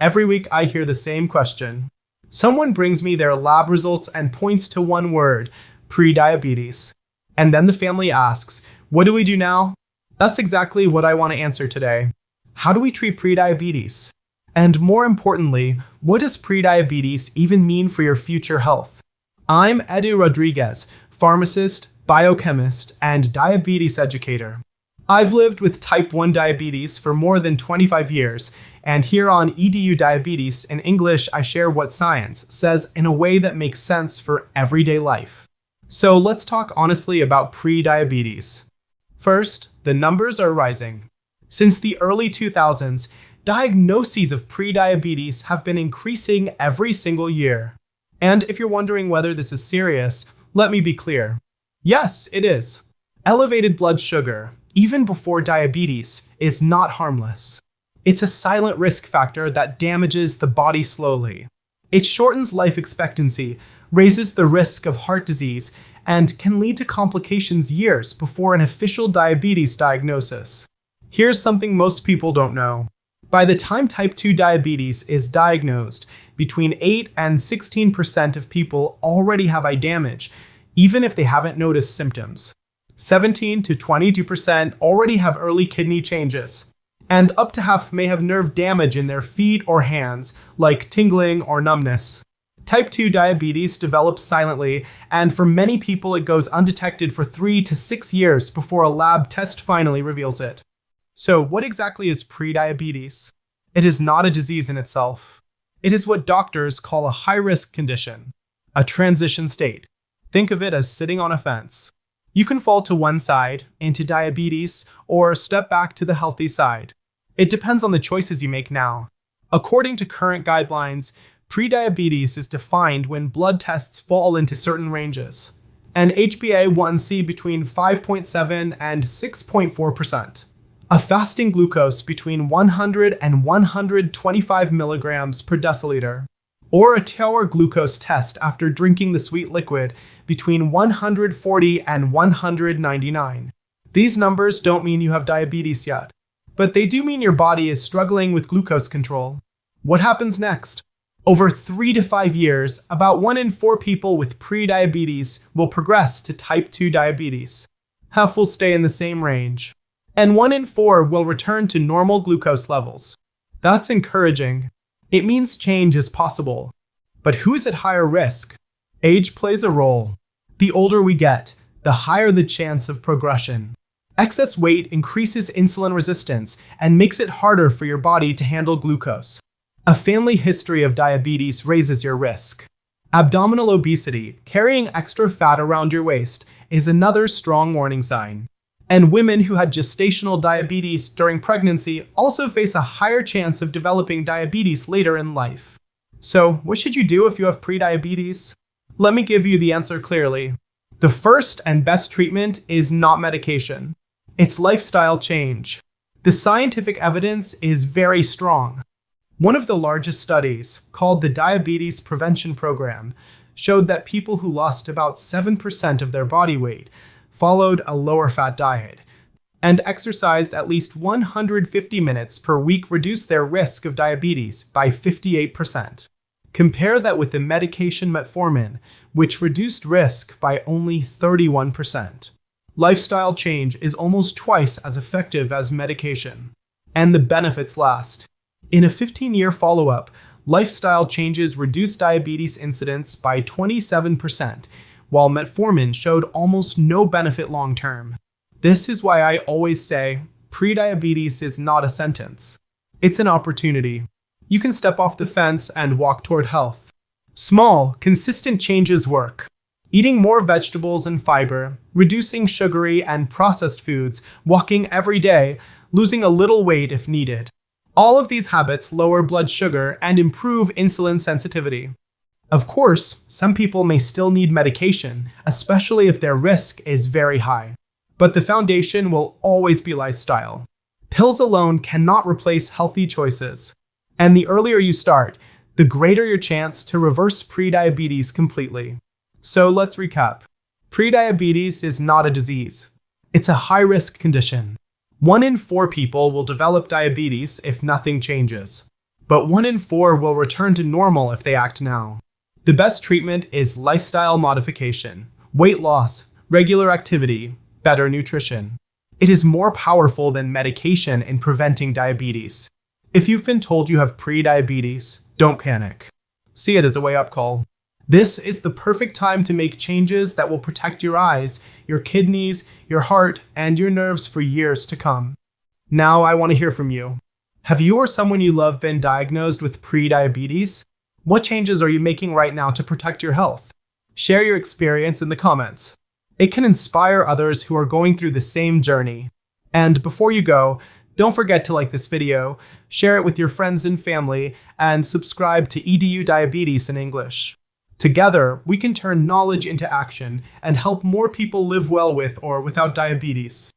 Every week I hear the same question. Someone brings me their lab results and points to one word, prediabetes. And then the family asks, what do we do now? That's exactly what I want to answer today. How do we treat prediabetes? And more importantly, what does prediabetes even mean for your future health? I'm Edu Rodriguez, pharmacist, biochemist, and diabetes educator. I've lived with type 1 diabetes for more than 25 years, and here on EDU Diabetes, in English, I share what science says in a way that makes sense for everyday life. So let's talk honestly about prediabetes. First, the numbers are rising. Since the early 2000s, diagnoses of prediabetes have been increasing every single year. And if you're wondering whether this is serious, let me be clear. Yes, it is. Elevated blood sugar, even before diabetes, is not harmless. It's a silent risk factor that damages the body slowly. It shortens life expectancy, raises the risk of heart disease, and can lead to complications years before an official diabetes diagnosis. Here's something most people don't know. By the time type 2 diabetes is diagnosed, between 8 and 16% of people already have eye damage, even if they haven't noticed symptoms. 17 to 22% already have early kidney changes, and up to half may have nerve damage in their feet or hands, like tingling or numbness. Type 2 diabetes develops silently, and for many people it goes undetected for 3 to 6 years before a lab test finally reveals it. So what exactly is prediabetes? It is not a disease in itself. It is what doctors call a high-risk condition, a transition state. Think of it as sitting on a fence. You can fall to one side, into diabetes, or step back to the healthy side. It depends on the choices you make now. According to current guidelines, prediabetes is defined when blood tests fall into certain ranges, and HbA1c between 5.7 and 6.4%. A fasting glucose between 100 and 125 milligrams per deciliter, or a tower glucose test after drinking the sweet liquid between 140 and 199. These numbers don't mean you have diabetes yet, but they do mean your body is struggling with glucose control. What happens next? Over 3 to 5 years, about 1 in 4 people with prediabetes will progress to type 2 diabetes. Half will stay in the same range, and 1 in 4 will return to normal glucose levels. That's encouraging. It means change is possible. But who's at higher risk? Age plays a role. The older we get, the higher the chance of progression. Excess weight increases insulin resistance and makes it harder for your body to handle glucose. A family history of diabetes raises your risk. Abdominal obesity, carrying extra fat around your waist, is another strong warning sign. And women who had gestational diabetes during pregnancy also face a higher chance of developing diabetes later in life. So, what should you do if you have prediabetes? Let me give you the answer clearly. The first and best treatment is not medication. It's lifestyle change. The scientific evidence is very strong. One of the largest studies, called the Diabetes Prevention Program, showed that people who lost about 7% of their body weight followed a lower fat diet, and exercised at least 150 minutes per week reduced their risk of diabetes by 58%. Compare that with the medication metformin, which reduced risk by only 31%. Lifestyle change is almost twice as effective as medication, and the benefits last. In a 15-year follow-up, lifestyle changes reduced diabetes incidence by 27%, while metformin showed almost no benefit long-term. This is why I always say, prediabetes is not a sentence. It's an opportunity. You can step off the fence and walk toward health. Small, consistent changes work. Eating more vegetables and fiber, reducing sugary and processed foods, walking every day, losing a little weight if needed. All of these habits lower blood sugar and improve insulin sensitivity. Of course, some people may still need medication, especially if their risk is very high. But the foundation will always be lifestyle. Pills alone cannot replace healthy choices. And the earlier you start, the greater your chance to reverse prediabetes completely. So let's recap. Prediabetes is not a disease. It's a high-risk condition. 1 in 4 people will develop diabetes if nothing changes. but 1 in 4 will return to normal if they act now. The best treatment is lifestyle modification, weight loss, regular activity, better nutrition. It is more powerful than medication in preventing diabetes. If you've been told you have prediabetes, don't panic. See it as a wake-up call. This is the perfect time to make changes that will protect your eyes, your kidneys, your heart, and your nerves for years to come. Now I want to hear from you. Have you or someone you love been diagnosed with prediabetes? What changes are you making right now to protect your health? Share your experience in the comments. It can inspire others who are going through the same journey. And before you go, don't forget to like this video, share it with your friends and family, and subscribe to EDU Diabetes in English. Together, we can turn knowledge into action and help more people live well with or without diabetes.